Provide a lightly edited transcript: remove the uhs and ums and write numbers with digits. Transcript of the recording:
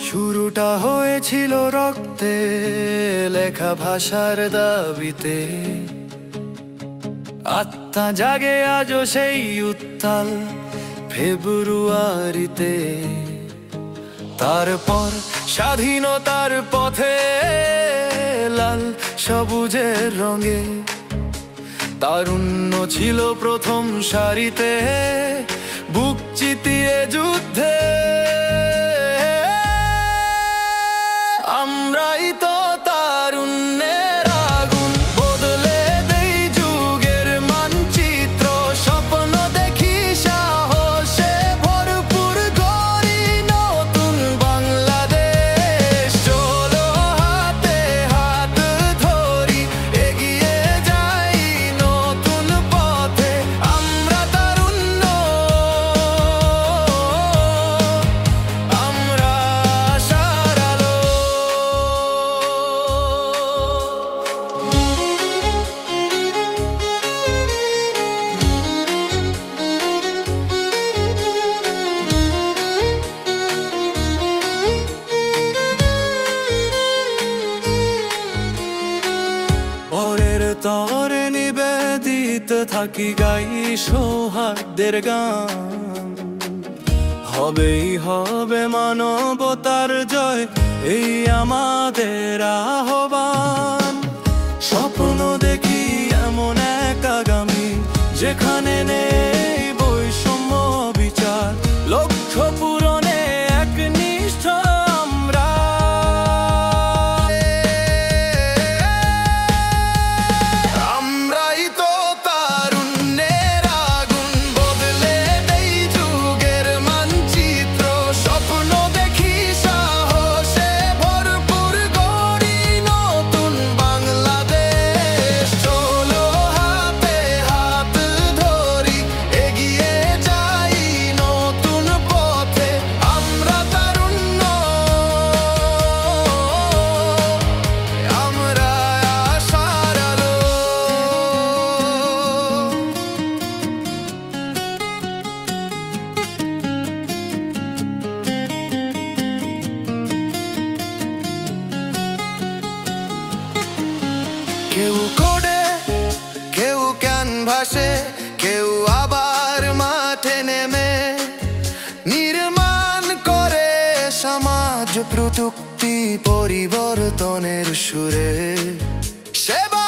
শুরুটা হয়েছিল রক্তে লেখা ভাষার দাবিতে। আত্মা জাগে আজও সেই উত্তাল ফেব্রুয়ারিতে। তারপর স্বাধীনতার পথে লাল সবুজের রঙে তারুণ্য ছিল প্রথম সারিতে, বুক চিতিয়ে যুদ্ধে। আমরাই তো তারুণ্যের আগুন, বদলে দেই যুগের মানচিত্র। স্বপ্ন দেখি সাহসে ভরপুর গড়ি নতুন বাংলাদেশ। চলো হাতে হাত ধরি এগিয়ে যাই নতুন পথে। আমরা তারুণ্য, আমরা আশার আলো। পরের তরে নিবেদিত থাকি গাই সৌহার্দ্যের গান। হবেই হবে মানবতার জয়, এই আমাদের আহ্বান। স্বপ্ন দেখি এমন এক আগামী যেখানে নেই বৈষম্য বিচার। লক্ষ্য পূরণে একনিষ্ঠ আমরা। আমরাই তো তারুণ্যের আগুন, বদলে দেই যুগের মানচিত্র। স্বপ্ন দেখি সাহসে ভরপুর গড়ি নতুন বাংলাদেশ। চলো হাতে হাত ধরি এগিয়ে যাই নতুন পথে। আমরা তারুণ্য, আমরা আশার আলো। কেউ কোডে, কেউ ক্যানভাসে, কেউ আবার মাঠে নেমে নির্মাণ করে সমাজ প্রযুক্তি পরিবর্তনের সুরে। সেবা